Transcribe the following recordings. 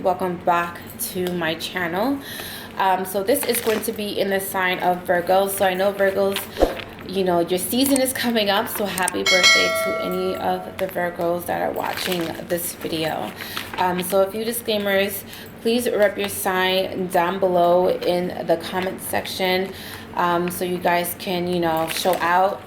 welcome back to my channel. So this is going to be in the sign of Virgo. So I know Virgos, you know, your season is coming up, so happy birthday to any of the Virgos that are watching this video. So a few disclaimers. Please rep your sign down below in the comment section, so you guys can, you know, show out.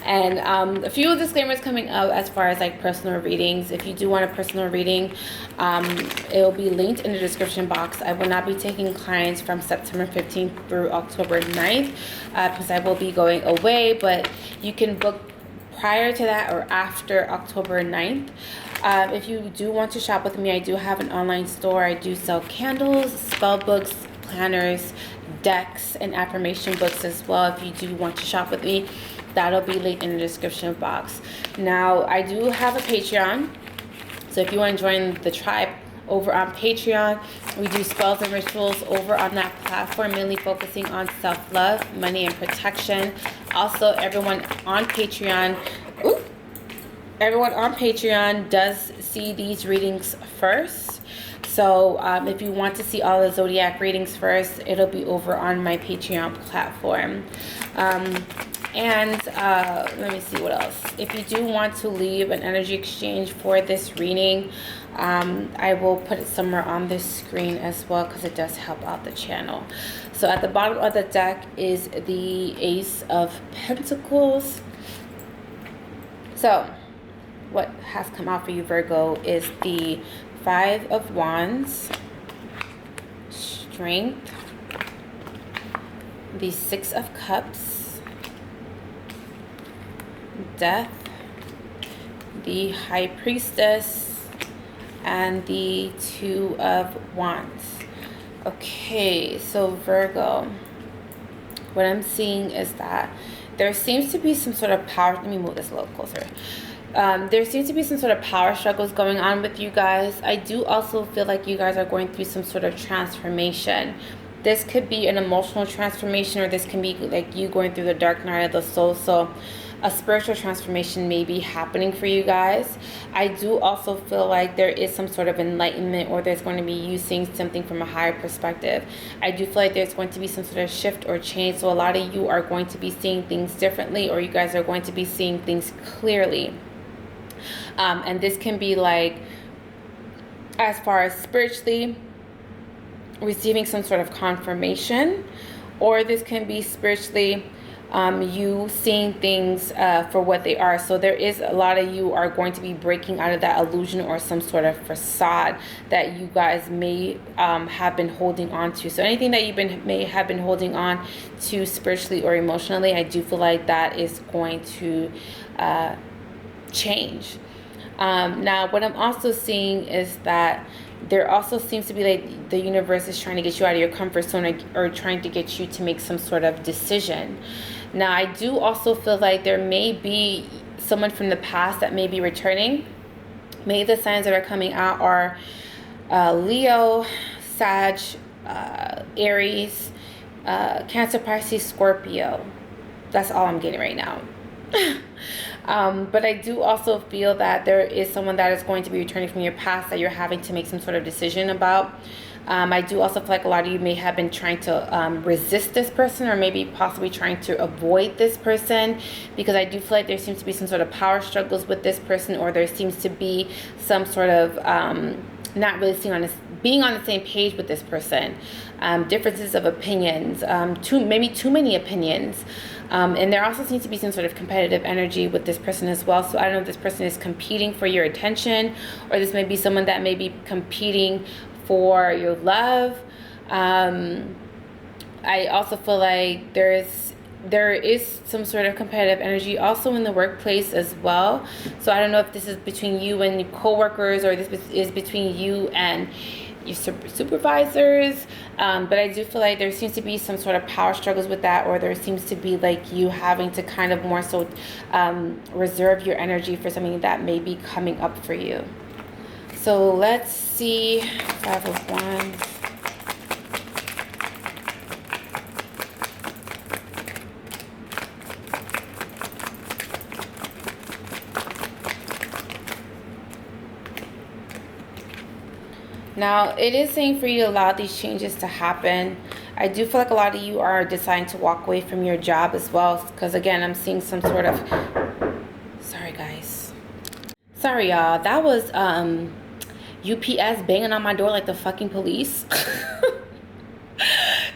And a few disclaimers coming up as far as like personal readings. If you do want a personal reading, it will be linked in the description box. I will not be taking clients from September 15th through October 9th because I will be going away, but you can book prior to that or after October 9th. If you do want to shop with me, I do have an online store. I do sell candles, spell books, planners, decks, and affirmation books as well. If you do want to shop with me, that'll be linked in the description box. Now, I do have a Patreon, so if you want to join the tribe over on Patreon, we do spells and rituals over on that platform, mainly focusing on self-love, money, and protection. Also, everyone on Patreon, does see these readings first. So if you want to see all the zodiac readings first, it'll be over on my Patreon platform. And let me see what else. If you do want to leave an energy exchange for this reading, I will put it somewhere on this screen as well because it does help out the channel. So at the bottom of the deck is the Ace of Pentacles. So what has come out for you, Virgo, is the Five of Wands, Strength, the Six of Cups, Death, the High Priestess, and the Two of Wands. Okay, so Virgo, what I'm seeing is that there seems to be some sort of power. Let me move this a little closer. There seems to be some sort of power struggles going on with you guys. I do also feel like you guys are going through some sort of transformation. This could be an emotional transformation, or this can be like you going through the dark night of the soul. So a spiritual transformation may be happening for you guys. I do also feel like there is some sort of enlightenment, or there's going to be you seeing something from a higher perspective. I do feel like there's going to be some sort of shift or change. So a lot of you are going to be seeing things differently, or you guys are going to be seeing things clearly. And this can be like, as far as spiritually, receiving some sort of confirmation, or this can be spiritually you seeing things for what they are. So there is a lot of you are going to be breaking out of that illusion or some sort of facade that you guys may have been holding on to. So anything that you may have been holding on to spiritually or emotionally, I do feel like that is going to change. Now, what I'm also seeing is that there also seems to be like the universe is trying to get you out of your comfort zone, or trying to get you to make some sort of decision. Now, I do also feel like there may be someone from the past that may be returning. Maybe the signs that are coming out are Leo, Sag, Aries, Cancer, Pisces, Scorpio. That's all I'm getting right now. But I do also feel that there is someone that is going to be returning from your past that you're having to make some sort of decision about. I do also feel like a lot of you may have been trying to resist this person, or maybe possibly trying to avoid this person, because I do feel like there seems to be some sort of power struggles with this person, or there seems to be some sort of not really being on the same page with this person. Differences of opinions, maybe too many opinions. And there also seems to be some sort of competitive energy with this person as well. So I don't know if this person is competing for your attention, or this may be someone that may be competing for your love. I also feel like there is some sort of competitive energy also in the workplace as well. So I don't know if this is between you and your coworkers, or this is between you and your supervisors, but I do feel like there seems to be some sort of power struggles with that, or there seems to be like you having to kind of more so reserve your energy for something that may be coming up for you. So let's see. Five of Wands. Now, it is saying for you to allow these changes to happen. I do feel like a lot of you are deciding to walk away from your job as well. Because, again, I'm seeing some sort of... Sorry, guys. Sorry, y'all. That was UPS banging on my door like the fucking police.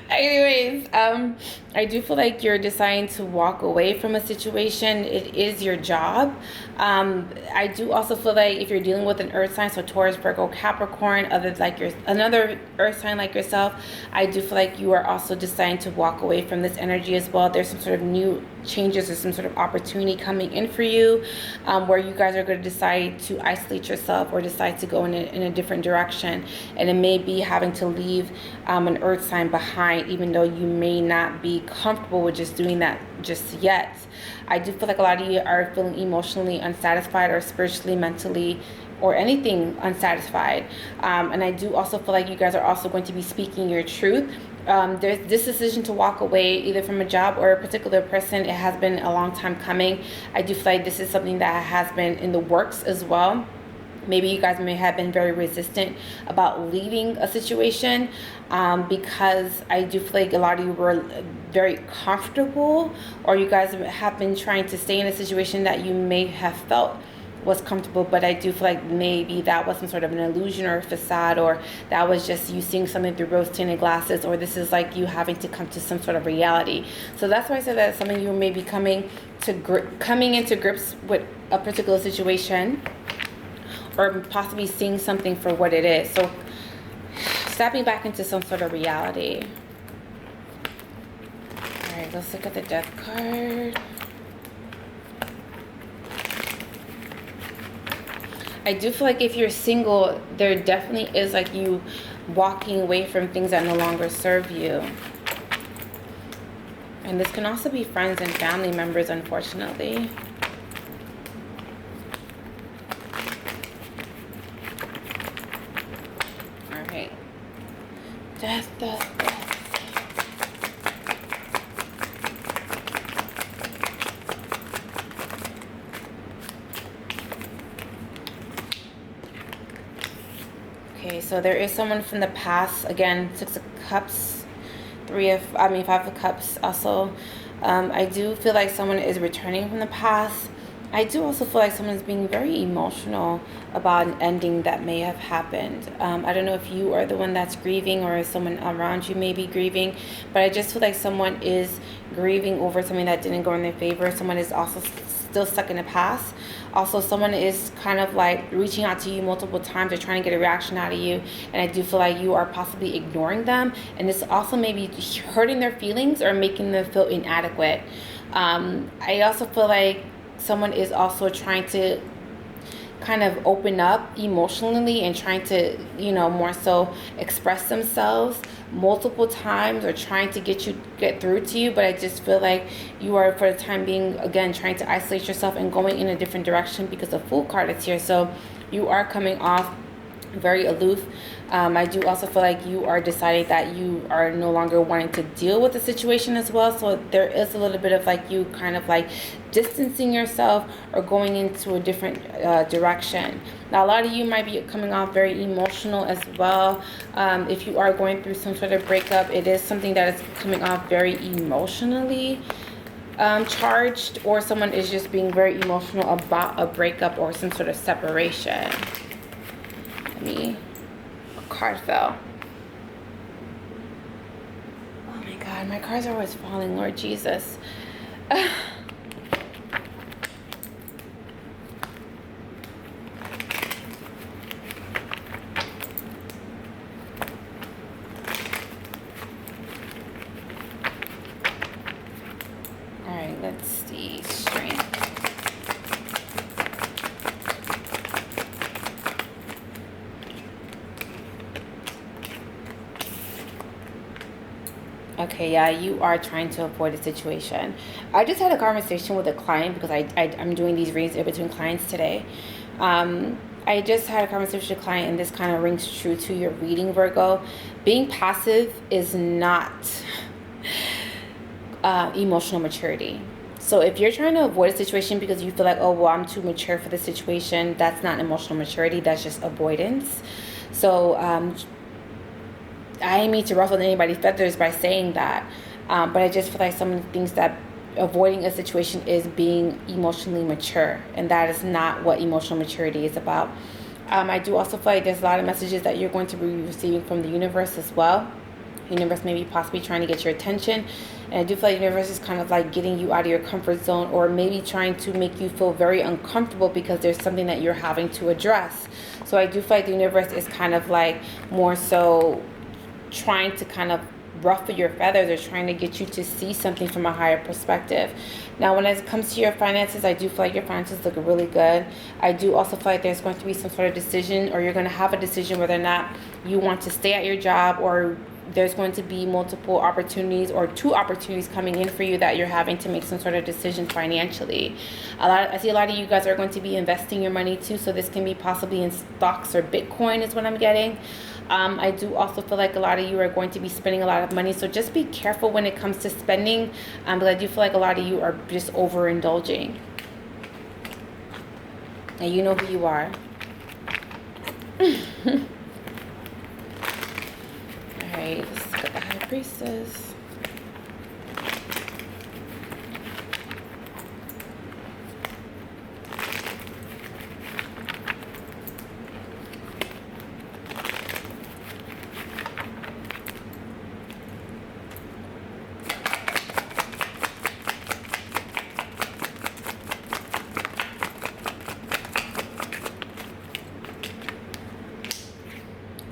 Anyways, I do feel like you're deciding to walk away from a situation. It is your job. I do also feel like if you're dealing with an earth sign, so Taurus, Virgo, Capricorn, another earth sign like yourself, I do feel like you are also deciding to walk away from this energy as well. There's some sort of new changes or some sort of opportunity coming in for you, where you guys are going to decide to isolate yourself or decide to go in a different direction. And it may be having to leave an earth sign behind, even though you may not be comfortable with just doing that just yet. I do feel like a lot of you are feeling emotionally unsatisfied or spiritually, mentally, or anything unsatisfied. And I do also feel like you guys are also going to be speaking your truth. There's this decision to walk away either from a job or a particular person. It has been a long time coming. I do feel like this is something that has been in the works as well. Maybe you guys may have been very resistant about leaving a situation, because I do feel like a lot of you were very comfortable, or you guys have been trying to stay in a situation that you may have felt was comfortable, but I do feel like maybe that was some sort of an illusion or a facade, or that was just you seeing something through rose-tinted glasses, or this is like you having to come to some sort of reality. So that's why I said that some of you may be coming into grips with a particular situation, or possibly seeing something for what it is. So stepping back into some sort of reality. All right, let's look at the Death card. I do feel like if you're single, there definitely is like you walking away from things that no longer serve you. And this can also be friends and family members, unfortunately. Death. Okay, so there is someone from the past. Again, 6 of Cups, 5 of Cups. Also, I do feel like someone is returning from the past. I do also feel like someone's being very emotional about an ending that may have happened. I don't know if you are the one that's grieving or someone around you may be grieving, but I just feel like someone is grieving over something that didn't go in their favor. Someone is also still stuck in the past. Also, someone is kind of like reaching out to you multiple times or trying to get a reaction out of you, and I do feel like you are possibly ignoring them, and this also may be hurting their feelings or making them feel inadequate. I also feel like someone is also trying to kind of open up emotionally and trying to, more so express themselves multiple times or trying to get through to you. But I just feel like you are, for the time being, again, trying to isolate yourself and going in a different direction because the Fool card is here. So you are coming off very aloof. I do also feel like you are deciding that you are no longer wanting to deal with the situation as well. So there is a little bit of like you kind of like distancing yourself or going into a different direction. Now, a lot of you might be coming off very emotional as well. If you are going through some sort of breakup, it is something that is coming off very emotionally charged, or someone is just being very emotional about a breakup or some sort of separation. A card fell. Oh my God, my cards are always falling, Lord Jesus. Alright, let's see. Strength. Okay, yeah, you are trying to avoid a situation. I just had a conversation with a client because I'm doing these reads in between clients today. I just had a conversation with a client, and this kind of rings true to your reading, Virgo. Being passive is not emotional maturity. So if you're trying to avoid a situation because you feel like, oh, well, I'm too mature for this situation, that's not emotional maturity. That's just avoidance. So So I ain't mean to ruffle anybody's feathers by saying that, but I just feel like some of the things that avoiding a situation is being emotionally mature, and that is not what emotional maturity is about. I do also feel like there's a lot of messages that you're going to be receiving from the universe as well. The universe may be possibly trying to get your attention, and I do feel like the universe is kind of like getting you out of your comfort zone, or maybe trying to make you feel very uncomfortable because there's something that you're having to address. So I do feel like the universe is kind of like more so trying to kind of ruffle your feathers, or trying to get you to see something from a higher perspective. Now, when it comes to your finances, I do feel like your finances look really good. I do also feel like there's going to be some sort of decision, or you're going to have a decision whether or not you want to stay at your job, or there's going to be multiple opportunities or 2 opportunities coming in for you that you're having to make some sort of decision financially. I see a lot of you guys are going to be investing your money too, so this can be possibly in stocks or Bitcoin is what I'm getting. I do also feel like a lot of you are going to be spending a lot of money, so just be careful when it comes to spending, but I do feel like a lot of you are just overindulging. And you know who you are. Alright, let's look at the High Priestess.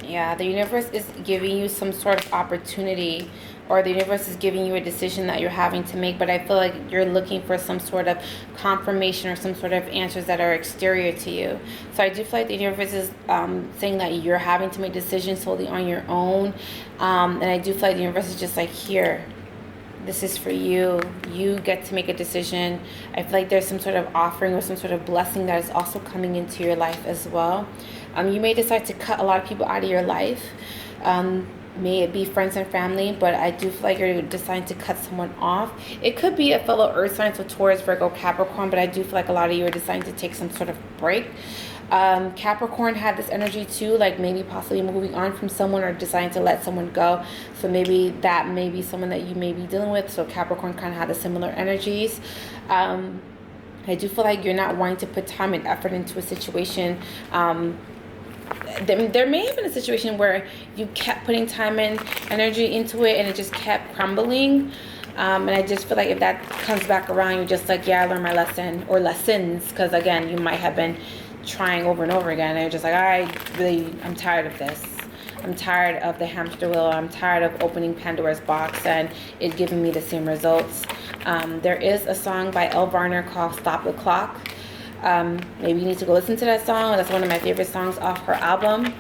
Yeah, the universe is giving you some sort of opportunity, or the universe is giving you a decision that you're having to make, but I feel like you're looking for some sort of confirmation or some sort of answers that are exterior to you. So I do feel like the universe is saying that you're having to make decisions solely on your own, and I do feel like the universe is just like, here, this is for you. You get to make a decision. I feel like there's some sort of offering or some sort of blessing that is also coming into your life as well. You may decide to cut a lot of people out of your life. May it be friends and family, but I do feel like you're deciding to cut someone off. It could be a fellow earth sign, so Taurus, Virgo, Capricorn, but I do feel like a lot of you are deciding to take some sort of break. Capricorn had this energy too, like maybe possibly moving on from someone or deciding to let someone go. So maybe that may be someone that you may be dealing with. So Capricorn kind of had the similar energies. I do feel like you're not wanting to put time and effort into a situation. There may have been a situation where you kept putting time and energy into it and it just kept crumbling. And I just feel like if that comes back around, you're just like, yeah, I learned my lesson, or lessons, because again, you might have been trying over and over again, and you're just like, I'm tired of this. I'm tired of the hamster wheel. I'm tired of opening Pandora's box and it giving me the same results. There is a song by Elle Varner called Stop the Clock. Maybe you need to go listen to that song. That's one of my favorite songs off her album.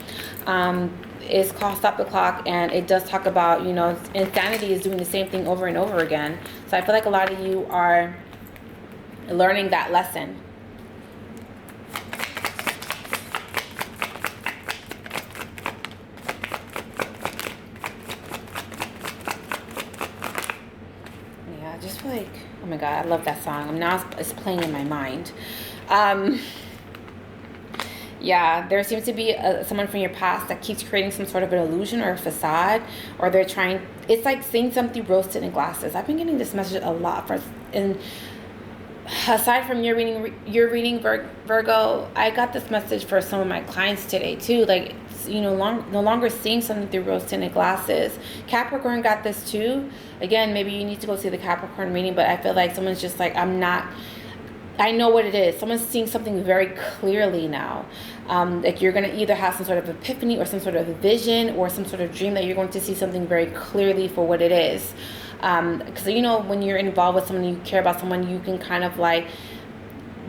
It's called Stop the Clock, and it does talk about, insanity is doing the same thing over and over again. So I feel like a lot of you are learning that lesson. Yeah, just feel like, oh my God, I love that song. Now it's playing in my mind. Yeah, there seems to be someone from your past that keeps creating some sort of an illusion or a facade, or they're trying, it's like seeing something roasted in glasses. I've been getting this message a lot. And aside from your reading Virgo, I got this message for some of my clients today too. Like, no longer seeing something through rose-tinted glasses. Capricorn got this too. Again, maybe you need to go see the Capricorn reading, but I feel like someone's just like, I know what it is. Someone's seeing something very clearly now. Like you're going to either have some sort of epiphany or some sort of vision or some sort of dream that you're going to see something very clearly for what it is. Because, when you're involved with someone, you care about someone, you can kind of like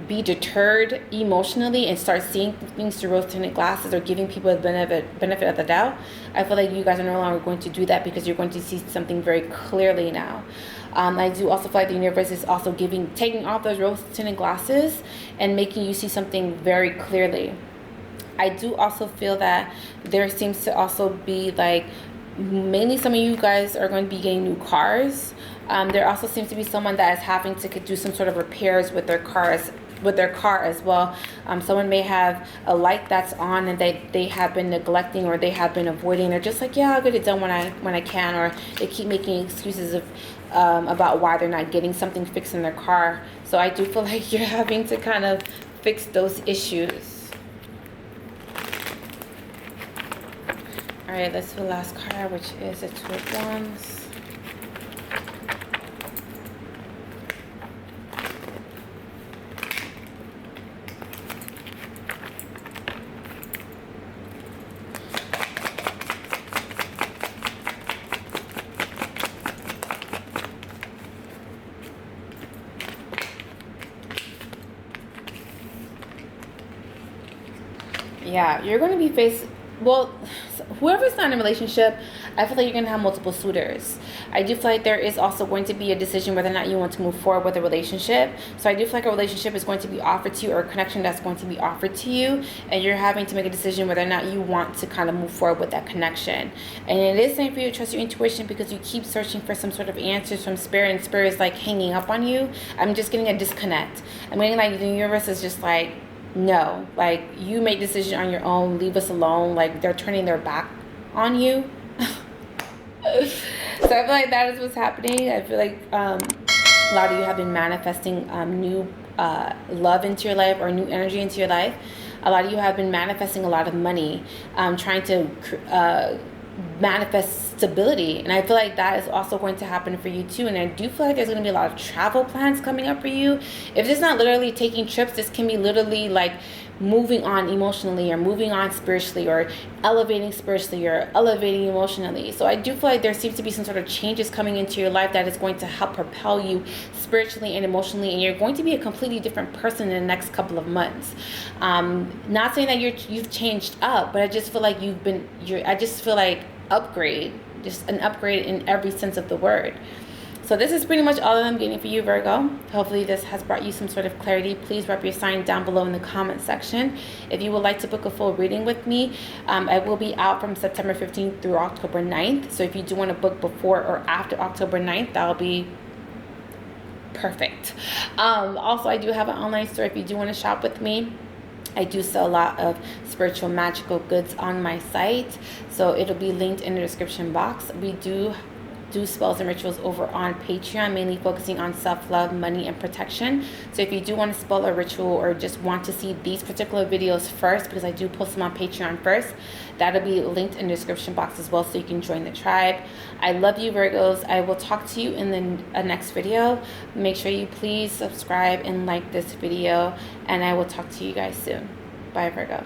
be deterred emotionally and start seeing things through rose-tinted glasses or giving people a benefit of the doubt. I feel like you guys are no longer going to do that because you're going to see something very clearly now. I do also feel like the universe is also taking off those rose-tinted glasses and making you see something very clearly. I do also feel that there seems to also be like, mainly some of you guys are going to be getting new cars. There also seems to be someone that is having to do some sort of repairs with their cars with their car as well. Someone may have a light that's on and they have been neglecting, or they have been avoiding. They're just like, yeah, I'll get it done when I can, or they keep making excuses of about why they're not getting something fixed in their car. So I do feel like you're having to kind of fix those issues. All right, let's do the last card, which is the Two of Wands. Yeah, you're going to be faced, well, whoever's not in a relationship, I feel like you're going to have multiple suitors. I do feel like there is also going to be a decision whether or not you want to move forward with a relationship. So I do feel like a relationship is going to be offered to you, or a connection that's going to be offered to you, and you're having to make a decision whether or not you want to kind of move forward with that connection. And it is time for you to trust your intuition, because you keep searching for some sort of answers from spirit, and spirit is like hanging up on you. I'm just getting a disconnect. I'm getting like the universe is just like, no, like, you make decisions on your own, leave us alone. Like, they're turning their back on you. So I feel like that is what's happening. I feel like a lot of you have been manifesting new love into your life, or new energy into your life. A lot of you have been manifesting a lot of money, trying to manifest stability, and I feel like that is also going to happen for you too. And I do feel like there's going to be a lot of travel plans coming up for you. If it's not literally taking trips, this can be literally like moving on emotionally, or moving on spiritually, or elevating spiritually, or elevating emotionally. So I do feel like there seems to be some sort of changes coming into your life that is going to help propel you spiritually and emotionally, and you're going to be a completely different person in the next couple of months. Not saying that you've changed up, but I just feel like I just feel like upgrade, just an upgrade in every sense of the word. So this is pretty much all that I'm getting for you, Virgo. Hopefully this has brought you some sort of clarity. Please rep your sign down below in the comment section. If you would like to book a full reading with me, I will be out from September 15th through October 9th. So if you do want to book before or after October 9th, that'll be perfect. Also, I do have an online store if you do want to shop with me. I do sell a lot of spiritual magical goods on my site, so it'll be linked in the description box. We do spells and rituals over on Patreon, mainly focusing on self-love, money, and protection. So if you do want to spell a ritual, or just want to see these particular videos first, because I do post them on Patreon first, that'll be linked in the description box as well, so you can join the tribe. I love you, Virgos. I will talk to you in the next video. Make sure you please subscribe and like this video, and I will talk to you guys soon. Bye, Virgo.